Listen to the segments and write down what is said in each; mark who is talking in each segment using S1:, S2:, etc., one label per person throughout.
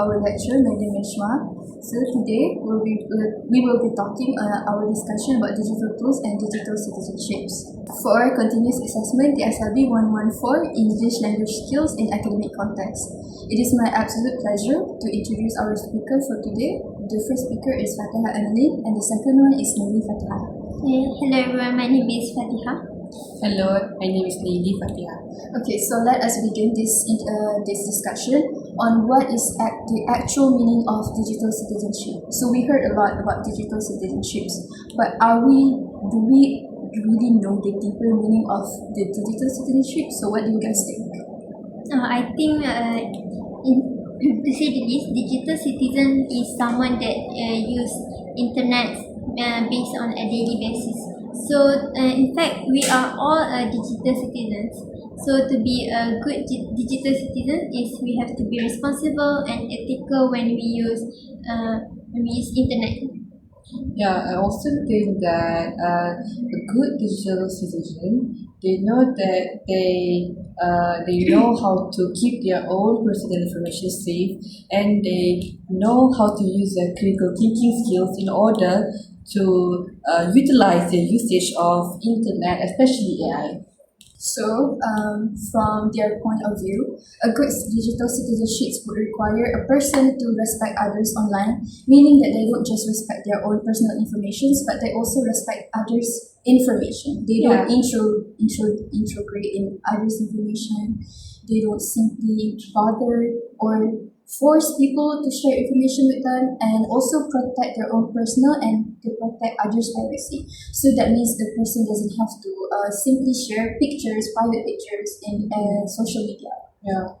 S1: our lecture. My name is Shma. So today we will be talking our discussion about digital tools and digital citizenships. For our continuous assessment, the Tslb 114 English language skills in academic context. It is my absolute pleasure to introduce our speaker for today. The first speaker is Fatiha Emily and the second one is Naili Fatiha.
S2: Hello everyone, my name is Fatiha.
S3: Hello, my name is Naili Fatiha.
S1: Okay, so let us begin this discussion on what is the actual meaning of digital citizenship. So we heard a lot about digital citizenships, but do we really know the deeper meaning of the digital citizenship? So what do you guys think?
S2: I think to say the least, digital citizen is someone that use internet based on a daily basis. So in fact, we are all digital citizens. So to be a good digital citizen is we have to be responsible and ethical when we use internet.
S3: Yeah, I also think that a good digital citizen, they know that they know how to keep their own personal information safe, and they know how to use their critical thinking skills in order to utilize the usage of internet, especially AI.
S1: So, from their point of view, a good digital citizenship would require a person to respect others online, meaning that they don't just respect their own personal information, but they also respect others' information. They don't integrate in others' information. They don't simply bother or force people to share information with them, and also protect their own personal and to protect others' privacy. So that means the person doesn't have to simply share private pictures in social media.
S3: Yeah,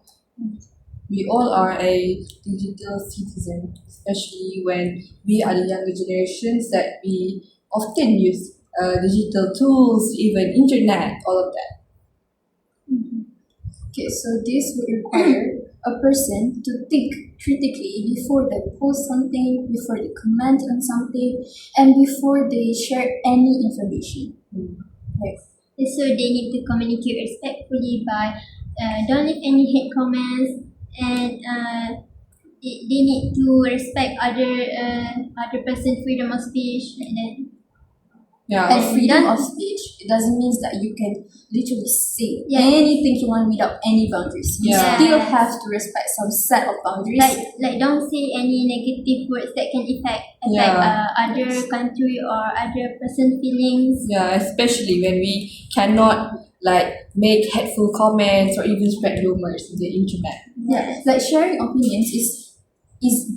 S3: we all are a digital citizen, especially when we are the younger generations that we often use digital tools, even internet, all of that.
S1: Okay, so this would require a person to think critically before they post something, before they comment on something, and before they share any information. Right.
S2: So they need to communicate respectfully by don't leave any hate comments, and they need to respect other person's freedom of speech like that.
S3: Yeah,
S1: And freedom of speech, it doesn't mean that you can literally say anything you want without any boundaries. You still have to respect some set of boundaries.
S2: Like don't say any negative words that can affect other country or other person feelings.
S3: Yeah, especially when we cannot make hateful comments or even spread rumors on the internet.
S1: Yeah, like sharing opinions is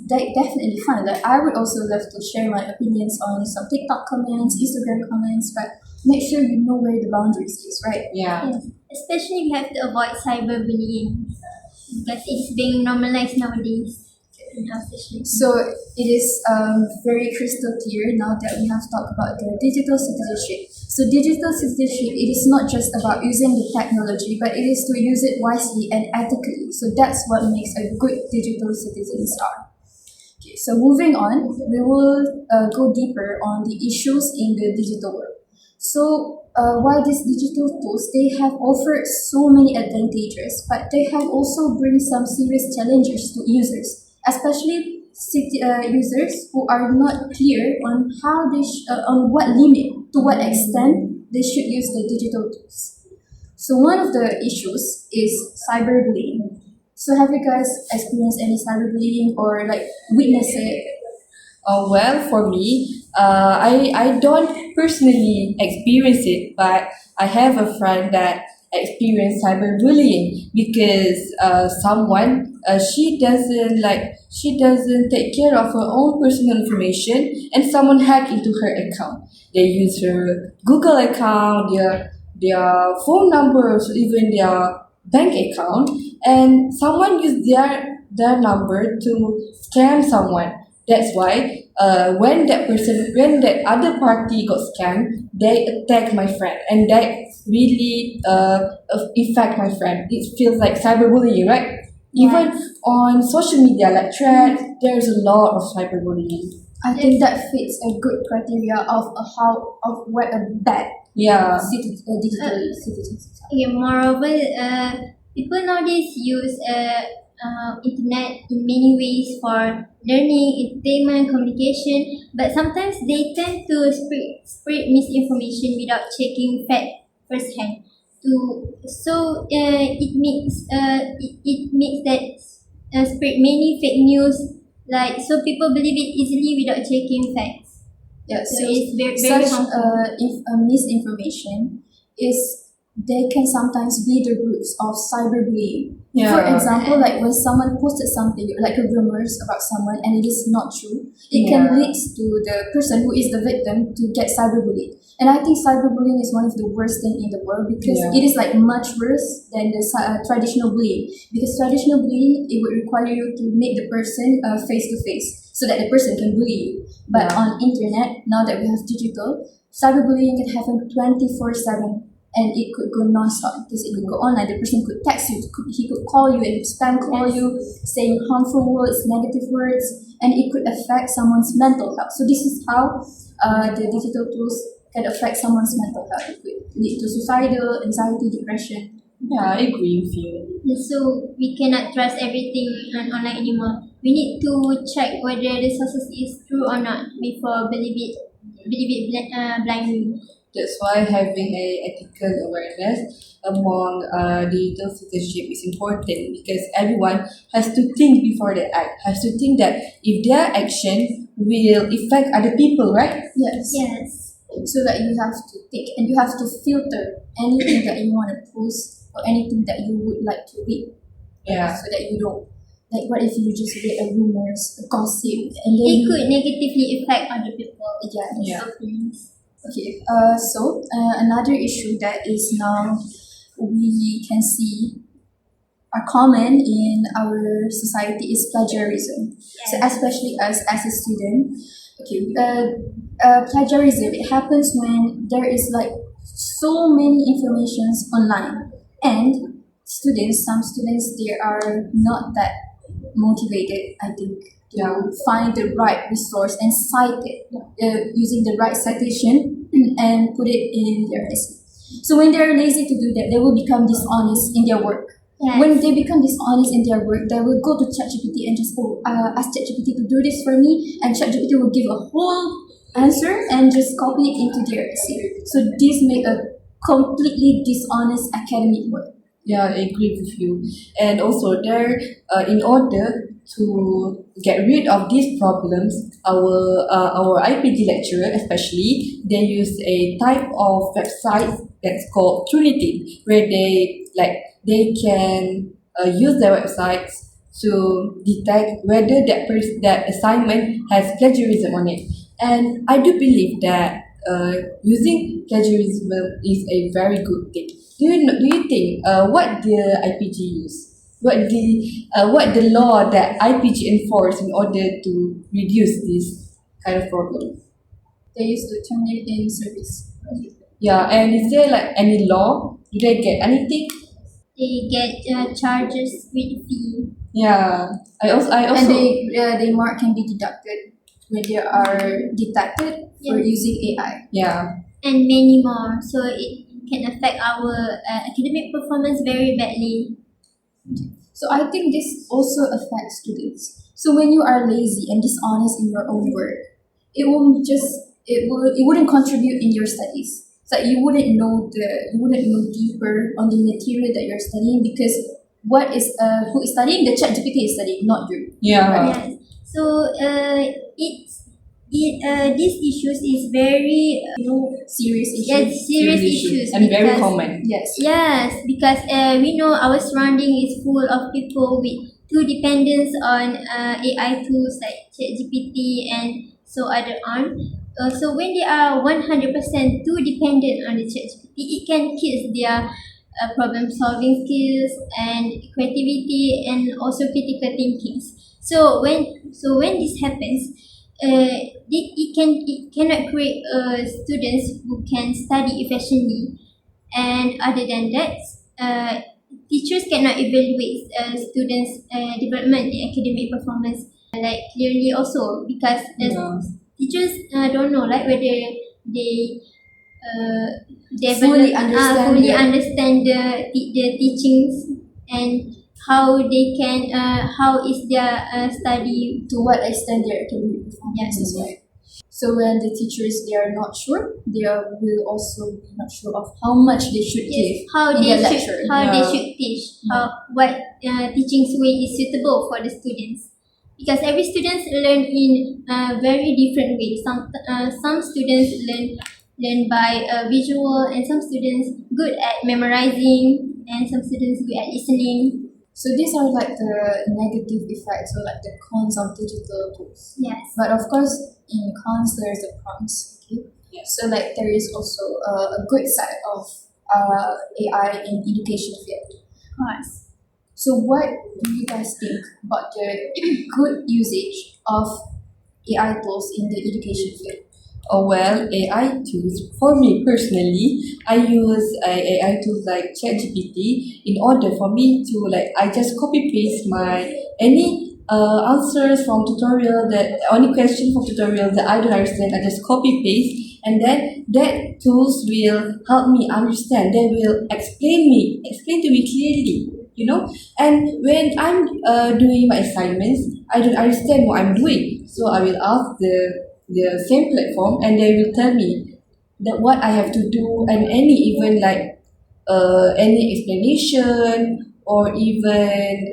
S1: definitely fun. Like I would also love to share my opinions on some TikTok comments, Instagram comments, but make sure you know where the boundaries is, right?
S3: Yeah.
S2: Yes. Especially we have to avoid cyberbullying because it's being normalized nowadays.
S1: So it is very crystal clear now that we have talked about the digital citizenship. So digital citizenship, it is not just about using the technology, but it is to use it wisely and ethically. So that's what makes a good digital citizen are. Okay, so moving on, we will go deeper on the issues in the digital world. So while these digital tools, they have offered so many advantages, but they have also bring some serious challenges to users, especially users who are not clear on how they on what limit, to what extent they should use the digital tools. So one of the issues is cyberbullying. So have you guys experienced any cyberbullying or witnessed it?
S3: Well, for me, I don't personally experience it, but I have a friend that experienced cyberbullying because she doesn't take care of her own personal information, and someone hacked into her account. They use her Google account, their phone numbers, even their bank account, and someone used their number to scam someone. That's why when that other party got scammed, they attacked my friend, and that really affect my friend. It feels like cyberbullying, right? Even on social media like threads, there's a lot of cyberbullying.
S1: I think that fits a good criteria of what a bad digital citizen.
S2: Moreover, people nowadays use internet in many ways for learning, entertainment, communication, but sometimes they tend to spread misinformation without checking fact firsthand. It makes that spread many fake news, like so people believe it easily without checking facts.
S1: Yeah,
S2: So
S1: so
S2: it's very
S1: such
S2: harmful.
S1: if misinformation is they can sometimes be the roots of cyberbullying. For
S3: Yeah.
S1: example, like when someone posted something like a rumors about someone and it is not true, it
S3: Yeah.
S1: can lead to the person who is the victim to get cyberbullied. And I think cyberbullying is one of the worst thing in the world because
S3: Yeah.
S1: it is like much worse than the traditional bullying. Because traditional bullying, it would require you to meet the person face to face so that the person can bully you. But
S3: Yeah.
S1: on internet, now that we have digital, cyberbullying can happen 24/7 and it could go non-stop because it could go online. The person could text you, he could call you and spam call you, saying harmful words, negative words, and it could affect someone's mental health. So this is how the digital tools can affect someone's mental health. It could lead to suicidal, anxiety, depression.
S3: Yeah, I agree with you.
S2: So we cannot trust everything online anymore. We need to check whether the sources is true or not before believe it blindly.
S3: That's why having a ethical awareness among digital citizenship is important because everyone has to think before they act, has to think that if their action will affect other people, right?
S1: Yes.
S2: Yes.
S1: So that you have to think and you have to filter anything that you want to post or anything that you would like to read.
S3: Yeah.
S1: So that you don't, like, what if you just read a rumors, a gossip, and then
S2: It
S1: you,
S2: could negatively affect other people.
S1: yeah.
S2: Opinions.
S1: Okay. So another issue that is now we can see are common in our society is plagiarism. So especially us as a student, okay, plagiarism, it happens when there is like so many informations online and some students they are not that motivated, I think, to
S3: Yeah.
S1: find the right resource and cite it using the right citation and put it in their essay. So when they're lazy to do that, they will become dishonest in their work.
S2: Yes.
S1: When they become dishonest in their work, they will go to ChatGPT and just ask ChatGPT to do this for me, and ChatGPT will give a whole answer and just copy it into their essay. So this make a completely dishonest academic work.
S3: Yeah, I agree with you. And also, in order to get rid of these problems, our IPG lecturer, especially, they use a type of website that's called Trinity, where they can use their websites to detect whether that assignment has plagiarism on it. And I do believe that using plagiarism is a very good thing. Do you think what the IPG use? What the law that IPG enforce in order to reduce this kind of problem?
S1: They used to terminate in service.
S3: Yeah, and is there like any law? Do they get anything?
S2: They get charges with fee.
S3: Yeah, I
S1: And
S3: also
S1: they mark can be deducted when they are detected for
S2: Yeah.
S1: using AI.
S3: yeah.
S2: And many more. So it can affect our academic performance very badly.
S1: So I think this also affects students. So when you are lazy and dishonest in your own work, it wouldn't contribute in your studies. So you wouldn't know deeper on the material that you're studying because who is studying? The ChatGPT is studying, not you.
S3: Yeah.
S2: Yes. So these issues is very
S1: Serious issue.
S2: yes, serious issues
S3: and very
S2: because-
S3: common.
S1: Yes.
S2: Yes, because we know our surrounding is full of people with too dependence on AI tools like ChatGPT and so other on. So when they are 100% too dependent on the ChatGPT, it can kill their problem solving skills and creativity and also critical thinking. So when this happens, it cannot create students who can study efficiently, and other than that, teachers cannot evaluate students' development in academic performance like clearly also because the
S3: Yeah.
S2: teachers don't know like whether they
S1: Fully understand
S2: fully
S1: the-
S2: understand the teachings and how they can how is their study.
S1: To what extent their academic performance is right. So when the teachers they are not sure, they will also be not sure of how much they should give
S2: How
S1: in
S2: they
S1: their
S2: should
S1: lecture.
S2: they should teach, what teaching way is suitable for the students, because every students learn in a very different way. Some students learn by visual, and some students good at memorizing, and some students good at listening.
S1: So these are like the negative effects or like the cons of digital tools.
S2: Yes.
S1: But of course, in cons there is a pros. Okay. So like there is also a good side of AI in education field.
S2: Of course.
S1: So what do you guys think about the good usage of AI tools in the education field?
S3: Oh well, AI tools. For me personally, I use AI tools like ChatGPT in order for me to I just copy paste my any answers from tutorial that any question from tutorial that I don't understand. I just copy paste, and then that tools will help me understand. They will explain to me clearly. And when I'm doing my assignments, I don't understand what I'm doing, so I will ask the same platform, and they will tell me that what I have to do, and any even any explanation, or even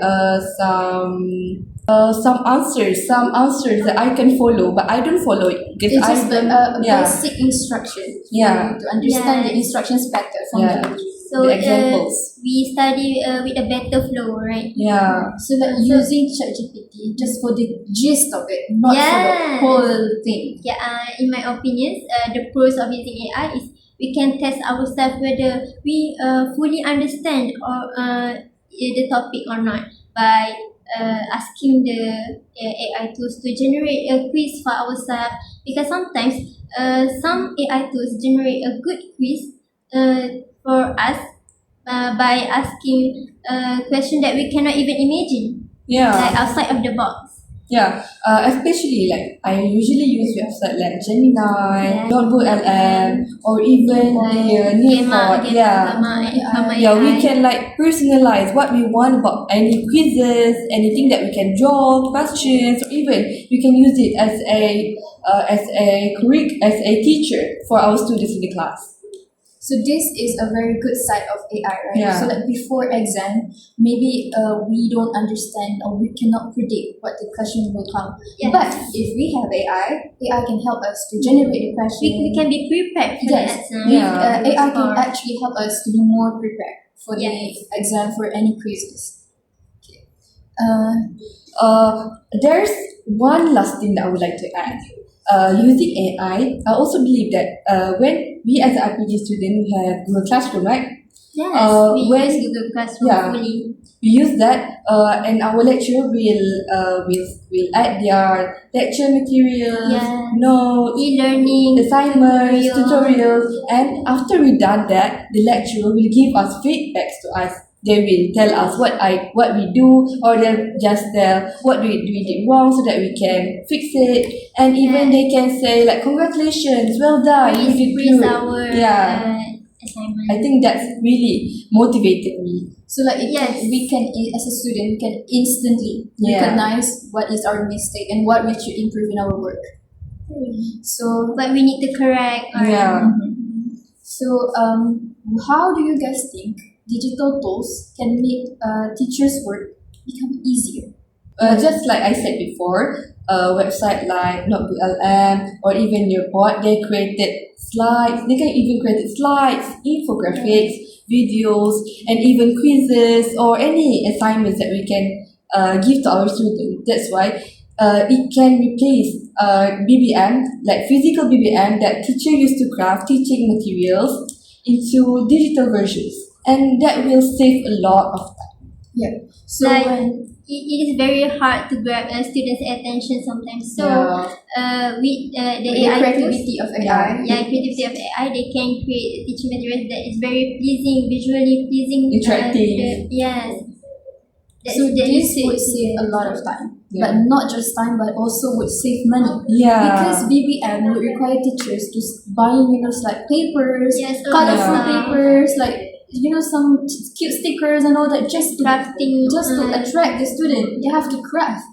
S3: some answers that I can follow, but I don't follow it because
S1: It's
S3: I
S1: just
S3: don't.
S1: a
S3: Yeah,
S1: basic instruction
S3: Yeah.
S1: to understand the
S2: Yes.
S1: instructions better from
S3: Yeah.
S1: the
S2: So
S3: The examples.
S2: we study with a better flow, right?
S3: yeah,
S1: So like using ChatGPT just for the gist of it, not for the
S2: Yes.
S1: whole thing.
S2: Yeah, in my opinions, the pros of using AI is we can test ourselves whether we fully understand or the topic or not by asking the AI tools to generate a quiz for ourselves, because sometimes some AI tools generate a good quiz for us by asking a question that we cannot even imagine,
S3: yeah.
S2: like outside of the box.
S3: Yeah, especially I usually use website like Gemini,
S2: Yeah.
S3: Notebook LM, or even the Nearpod. Yeah, we can personalize what we want about any quizzes, anything that we can draw, questions, or even we can use it as a teacher for our students in the class.
S1: So this is a very good side of AI, right?
S3: Yeah.
S1: So like before exam, maybe we don't understand or we cannot predict what the question will come.
S2: Yes.
S1: But if we have AI can help us to generate the question.
S2: We can be prepared for
S1: Yes.
S2: the exam.
S3: Yeah.
S1: AI can actually help us to be more prepared for the
S2: Yes.
S1: exam for any quizzes. Okay.
S3: There's one last thing that I would like to add. Using AI, I also believe that when we as an RPG student, we have Google Classroom, right?
S2: Yes, we
S3: when-
S2: use Google Classroom
S3: yeah.
S2: fully.
S3: We use that, and our lecturer will add their lecture materials,
S2: Yeah.
S3: notes,
S2: E-learning,
S3: assignments,
S2: tutorial.
S3: tutorials, and after we done that, the lecturer will give us feedbacks to us. They will tell us what we do, or they'll just tell what we did wrong so that we can fix it, and even they can say congratulations, well done, you did
S2: Praise
S3: good.
S2: our
S3: Yeah.
S2: assignment.
S3: I think that's really motivated me.
S1: So we can as a student we can instantly
S3: Yeah.
S1: recognize what is our mistake and what we should improve in our work. So
S2: But we need to correct.
S3: Yeah.
S1: So how do you guys think digital tools can make teachers' work become easier?
S3: Just like I said before, a website like Notebook LM or even your board, they created slides. They can even create slides, infographics, videos, and even quizzes or any assignments that we can give to our students. That's why it can replace BBM, like physical BBM that teacher used to craft teaching materials into digital versions, and that will save a lot of time.
S1: Yeah. So
S2: Like,
S1: when
S2: it is very hard to grab students' attention sometimes. So with the
S1: the
S2: AI tools,
S1: creativity of AI,
S2: creativity of AI, they can create teaching materials that is very pleasing, visually pleasing.
S3: Interactive.
S2: Yes.
S1: so this would save a lot of time.
S3: Yeah.
S1: But not just time, but also would save money.
S3: Yeah.
S1: Because BBM would require teachers to buy, like papers,
S2: Yes,
S1: colorful
S2: yeah.
S1: papers, some cute stickers and all that, just to
S2: Crafting,
S1: attract the student. They have to craft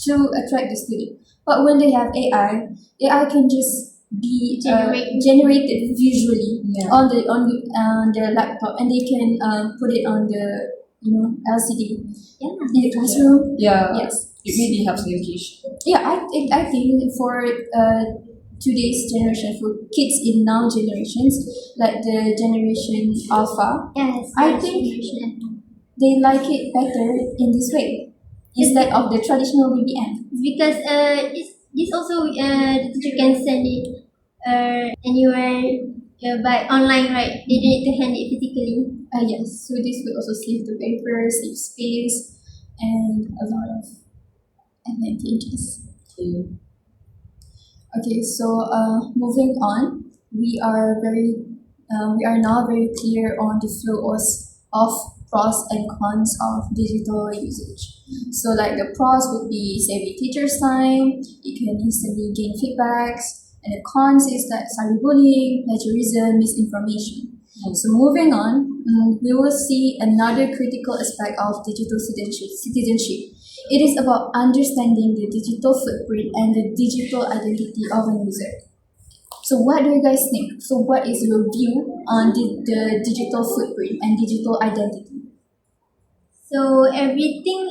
S1: to attract the student. But when they have AI can just be generated visually on the laptop, and they can put it on the LCD in the classroom. Yes,
S3: it really helps education.
S1: I think for today's generation, for kids in now generations, like the generation Alpha,
S2: yes,
S1: I think they like it better in this way instead of the traditional BBM.
S2: because this also the teacher can send it anywhere by online, right? They don't need to hand it physically.
S1: Yes, so this would also save the paper, save space, and a lot of advantages. Okay, so moving on, we are now very clear on the flow of pros and cons of digital usage. So like the pros would be saving teachers' time, you can instantly gain feedbacks, and the cons is that cyberbullying, plagiarism, misinformation. So moving on, we will see another critical aspect of digital citizenship. It is about understanding the digital footprint and the digital identity of a user. So what do you guys think? So what is your view on the digital footprint and digital identity?
S2: So everything,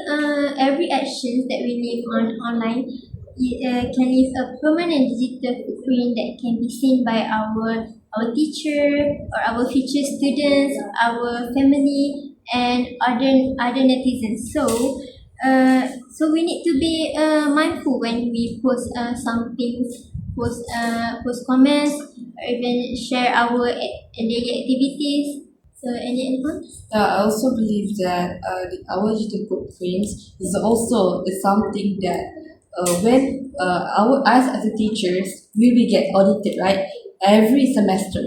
S2: every actions that we leave online, can leave a permanent digital footprint that can be seen by our teacher or our future students, our family, and other netizens. So we need to be mindful when we post something, post comments, or even share our daily activities. So any points?
S3: I also believe that our digital footprint is also something that when us as a teachers, we will get audited, right, every semester,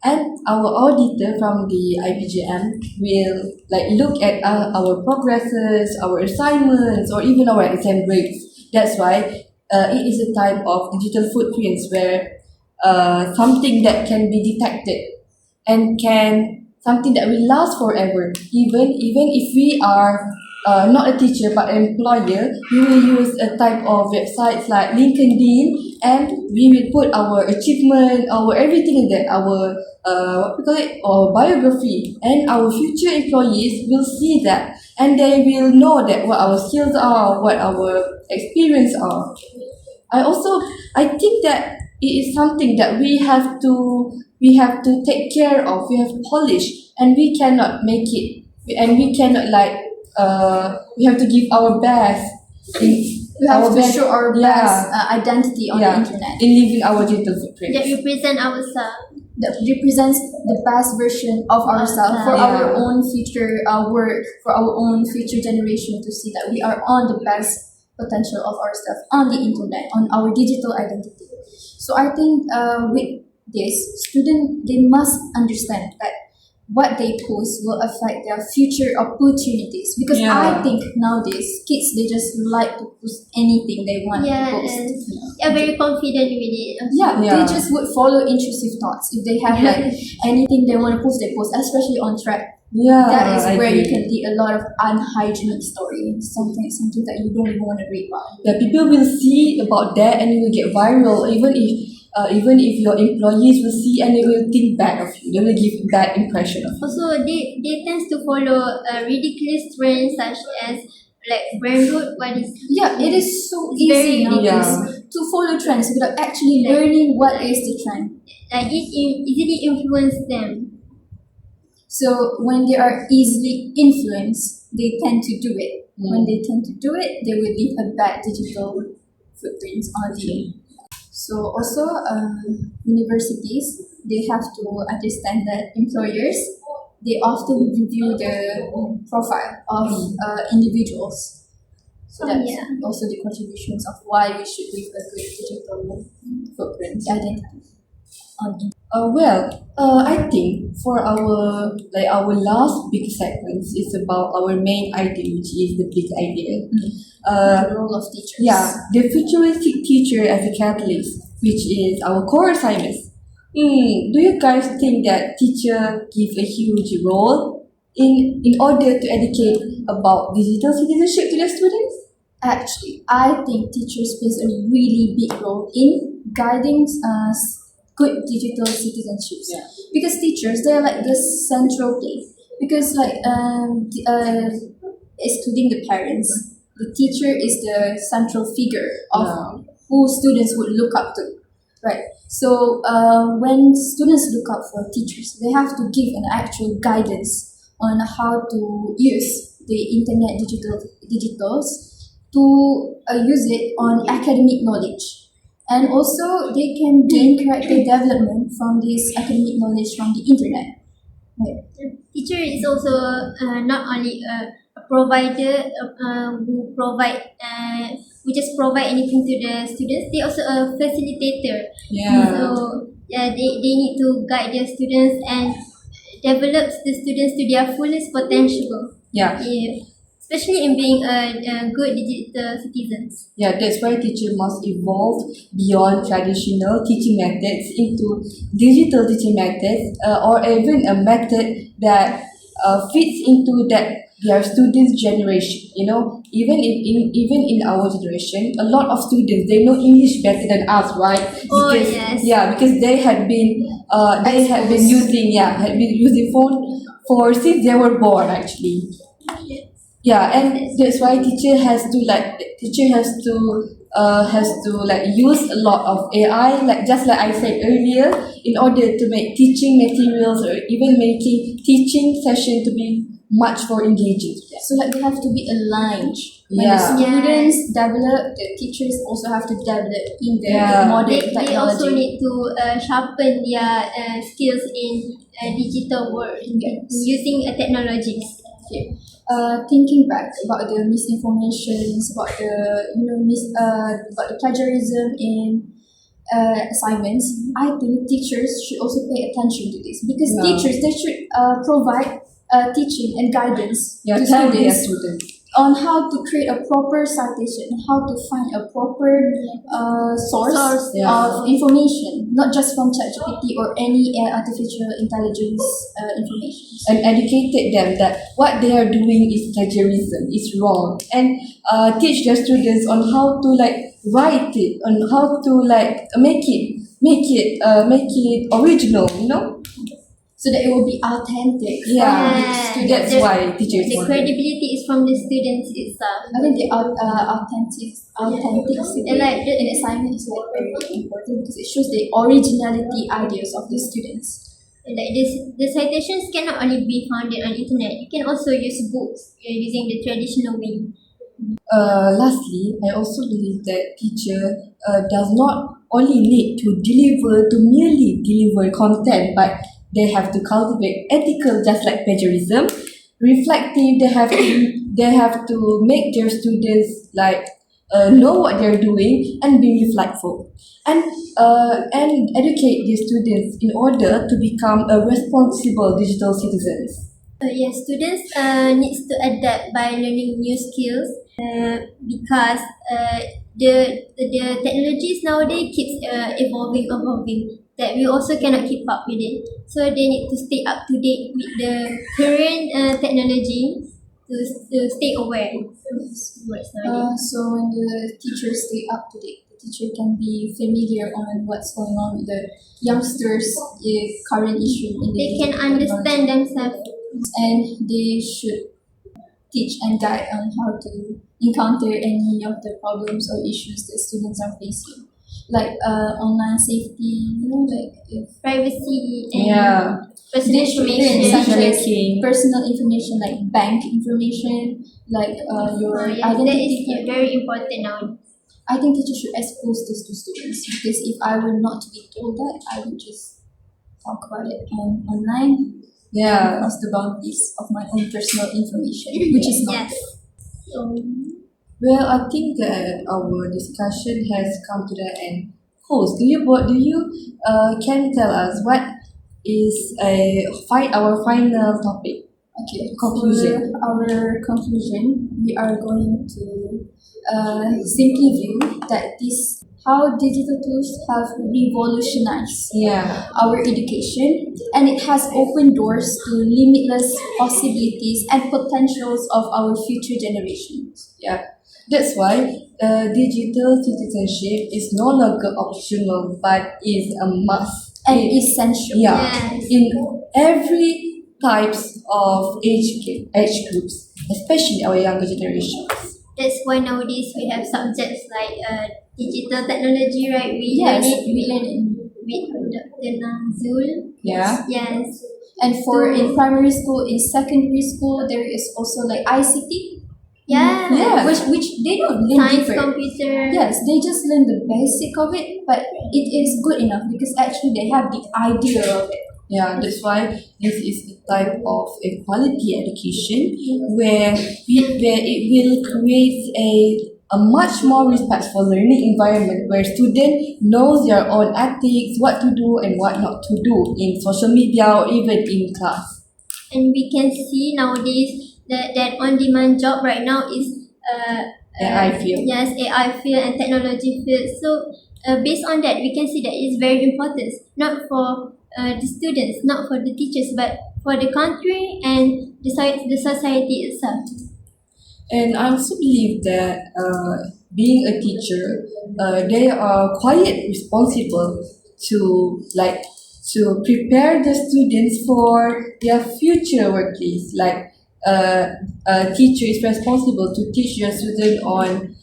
S3: and our auditor from the IPGM will look at our progresses, our assignments, or even our exam grades. That's why it is a type of digital footprints where something that can be detected and something that will last forever. Even if we are not a teacher but an employer, we will use a type of websites like LinkedIn, and we will put our achievement, our everything in that, our what we call it, our biography, and our future employees will see that, and they will know that what our skills are, what our experience are. I think that it is something that we have to take care of. We have to polish, and we cannot make it, and we cannot we have to give our best.
S1: We have to show our best identity on the internet.
S3: In leaving our digital footprint.
S2: That represent ourselves.
S1: That represents the best version of ourselves for our own future work, for our own future generation to see that we are on the best potential of ourselves on the internet, on our digital identity. So I think with this, students, they must understand that what they post will affect their future opportunities, because I think nowadays kids, they just like to post anything they want to post.
S2: They're very confident with it.
S1: They just would follow intrusive thoughts. If they have anything they want to post, they post, especially on track. That is where you can see a lot of unhygienic stories, something that you don't even want to read about.
S3: People will see about that and it will get viral, even if your employees will see, and they will think bad of you. They will give bad impression of you.
S2: Also, they tend to follow ridiculous trends such as brand road.
S1: It is so easy nowadays to follow trends without actually learning what is the trend.
S2: It easily influence them.
S1: So when they are easily influenced, they tend to do it. When they tend to do it, they will leave a bad digital footprint on the. So also, universities, they have to understand that employers, they often review the profile of individuals. So that's also the contributions of why we should leave a great digital footprint identity on internet.
S3: I think for our last big segments is about our main idea, which is the big idea.
S1: The role of teachers.
S3: The futuristic teacher as a catalyst, which is our core assignments. Do you guys think that teacher give a huge role in order to educate about digital citizenship to the students?
S1: Actually, I think teachers plays a really big role in guiding good digital citizenships.
S3: Yeah.
S1: Because teachers, they're like the central place. Because excluding the parents, the teacher is the central figure of who students would look up to, right? So when students look up for teachers, they have to give an actual guidance on how to use the internet digitals to use it on academic knowledge. And also, they can gain character development from this academic knowledge from the internet. Right.
S2: Teacher is also not only a provider who just provide anything to the students. They also a facilitator. So they need to guide their students and develop the students to their fullest potential.
S3: Yeah.
S2: Especially in being a good digital citizens.
S3: Yeah, that's why teacher must evolve beyond traditional teaching methods into digital teaching methods, or even a method that fits into their students' generation. Even in our generation, a lot of students, they know English better than us, right?
S2: Yes.
S3: Yeah, because they had been using phone for since they were born, actually. Yeah, and that's why teacher has to use a lot of AI, like just like I said earlier, in order to make teaching materials or even making teaching session to be much more engaging.
S1: So they have to be aligned. When
S3: Yeah.
S1: the students develop, the teachers also have to develop in the
S3: Yeah.
S1: modern
S2: They
S1: technology.
S2: also need to sharpen their skills in digital world using technologies.
S1: Okay. Thinking back about the misinformations, about the about the plagiarism in assignments, I think teachers should also pay attention to this because
S3: Yeah.
S1: teachers, they should provide teaching and guidance to
S3: Tell their
S1: students
S3: students.
S1: on how to create a proper citation, how to find a proper source
S3: Yeah.
S1: of information, not just from ChatGPT or any artificial intelligence information.
S3: And educated them that what they are doing is plagiarism, is wrong, and teach their students on how to write it, on how to make it original.
S1: So that it will be authentic.
S3: Yeah.
S1: from the
S3: That's
S1: students.
S3: why teachers
S2: The
S3: want it.
S2: credibility is from the students itself.
S1: I think the authenticity
S2: And like
S1: in assignment is very important because it shows the originality ideas of the students.
S2: Like the citations cannot only be founded on internet. You can also use books using the traditional way.
S3: Lastly, I also believe that teacher does not only need to merely deliver content, but they have to cultivate ethical, just like plagiarism, reflective. They have to make their students know what they're doing and be reflectful, and educate their students in order to become a responsible digital citizens.
S2: Yes, students needs to adapt by learning new skills because the technologies nowadays keeps evolving that we also cannot keep up with it. So they need to stay up to date with the current technology to stay aware.
S1: So when the teachers stay up to date, the teacher can be familiar on what's going on with the youngsters, the current issue in the
S2: They can understand themselves.
S1: and they should teach and guide on how to encounter any of the problems or issues that students are facing, like online safety, if
S2: Privacy and
S3: Yeah.
S2: personal
S1: they should learn
S2: information.
S1: such as
S3: Decision-making.
S1: personal information like bank information, like your
S2: Yes, that
S1: identity.
S2: is very important now.
S1: I think teachers should expose this to students because if I were not to be told that, I would just talk about it online
S3: Yeah.
S1: across the boundaries of my own personal information, which is not
S2: Yes.
S1: good.
S3: Well, I think that our discussion has come to the end. Host, can tell us what is our final topic?
S1: Okay,
S3: Conclusion.
S1: for our conclusion, we are going to simply view that this how digital tools have revolutionized
S3: Yeah.
S1: our education, and it has opened doors to limitless possibilities and potentials of our future generations.
S3: Yeah, that's why digital citizenship is no longer optional but is a must.
S1: And essential.
S3: Yeah,
S2: Yes.
S3: in every types of age groups, especially our younger generations.
S2: That's why nowadays we have subjects like digital technology, right? We
S1: Yes,
S2: learn it
S1: we learn it.
S2: with Dr. Nazul.
S3: Yeah,
S2: Yes.
S1: And for in primary school, in secondary school, there is also like ICT,
S2: Yeah.
S3: Yeah.
S1: which they don't learn
S2: Science,
S1: deeper.
S2: computer.
S1: Yes, they just learn the basic of it, but it is good enough because actually they have the idea of it.
S3: yeah. That's why this is a type of a quality education where it will create a much more respectful learning environment where student knows their own ethics, what to do and what not to do in social media or even in class.
S2: And we can see nowadays that on-demand job right now is
S3: AI field.
S2: Yes, AI field and technology field. So based on that, we can see that it's very important, not for the students, not for the teachers, but for the country and the society itself.
S3: And I also believe that being a teacher, they are quite responsible to prepare the students for their future workplace. Like a teacher is responsible to teach your student on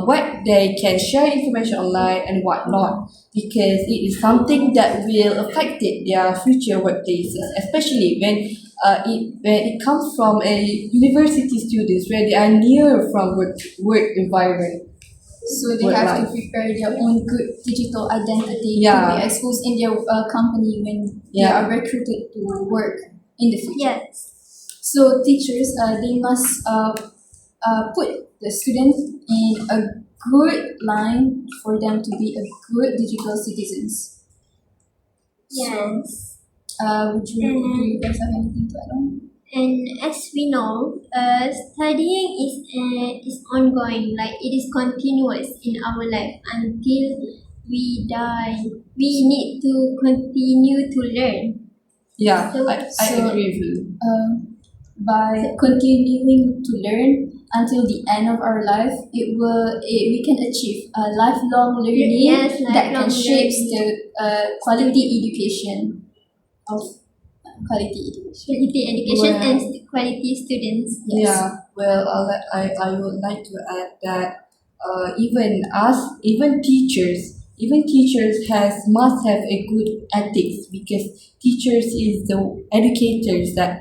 S3: what they can share information online and what not, because it is something that will affect their future workplaces, especially when it comes from a university students where they are near from work environment.
S1: So they
S3: Work
S1: have to
S3: life.
S1: prepare their own good digital identity
S3: Yeah.
S1: to be exposed in their company when they
S3: Yeah.
S1: are recruited to work in the future.
S2: Yes.
S1: So teachers, they must put the students in a good line for them to be a good digital citizens.
S2: Yes.
S1: Do you guys have anything to add on?
S2: And as we know, studying is ongoing. Like it is continuous in our life until we die. We need to continue to learn.
S3: Yeah,
S2: So-
S3: I agree with you.
S1: By continuing to learn until the end of our life, we can achieve a lifelong learning
S2: Yes,
S1: that can
S2: lifelong
S1: shape
S2: learning.
S1: the quality education of quality education.
S2: Quality education
S3: Well-
S2: and quality students.
S3: Yeah, well, I would like to add that even teachers must have a good ethics, because teachers is the educators that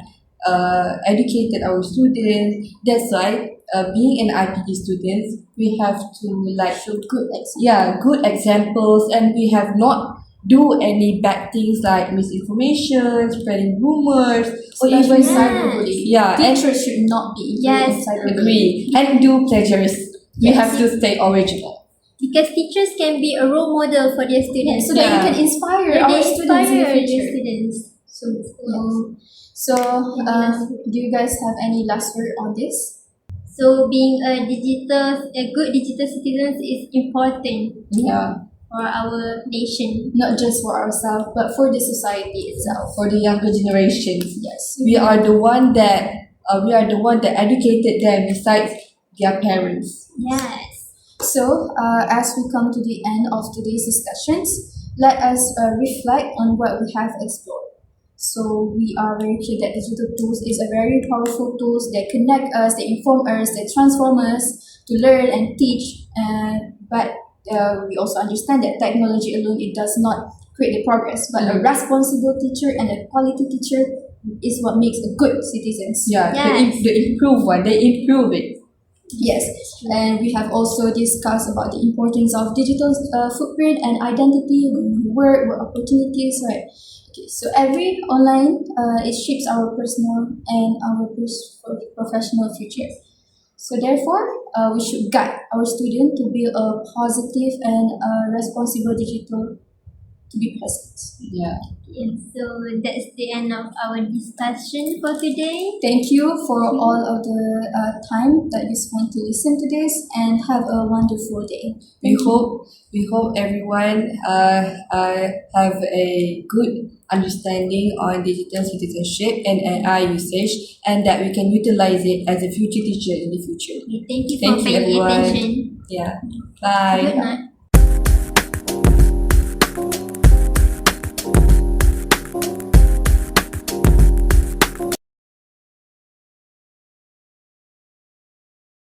S3: educated our students. That's why being an IPT students, we have to like
S1: Show good example.
S3: good examples, and we have not do any bad things like misinformation, spreading rumors, or
S1: Especially
S3: even
S1: cyberbullying.
S3: yeah, and
S1: Teachers should not be involved
S2: Yes,
S1: in cyberbullying.
S3: agree and do plagiarism. We
S2: Yes.
S3: have to stay original.
S2: Because teachers can be a role model for their students.
S1: So that
S3: Yeah.
S1: you can inspire
S2: They
S1: our students in the
S2: inspire their
S1: future.
S2: students.
S1: So, do you guys have any last word on this?
S2: So being a good digital citizen is important
S3: Yeah,
S2: for our nation.
S1: Not just for ourselves, but for the society itself.
S3: for the younger generations,
S1: Yes.
S3: we are the one that educated them besides their parents.
S2: Yes.
S1: So, as we come to the end of today's discussions, let us reflect on what we have explored. So, we are very clear that digital tools is a very powerful tools that connect us, they inform us, they transform us to learn and teach. But we also understand that technology alone, it does not create the progress, but a responsible teacher and a quality teacher is what makes a good citizens.
S3: Yeah,
S2: Yes.
S3: the improved one, they improve it.
S1: Yes, and we have also discussed about the importance of digital footprint and identity, work opportunities, right? Okay, so every online it shapes our personal and our professional future. So therefore, we should guide our student to build a positive and responsible digital to be present.
S3: Yeah.
S2: Yeah, so that's the end of our discussion for today.
S1: Thank you for all of the time that you spent to listen to this, and have a wonderful day.
S3: We hope everyone have a good understanding on digital citizenship and AI usage, and that we can utilize it as a future teacher in the future.
S2: Thank you
S3: Thank
S2: for
S3: you,
S2: paying
S3: everyone.
S2: attention.
S3: Yeah. Bye.
S2: Good night.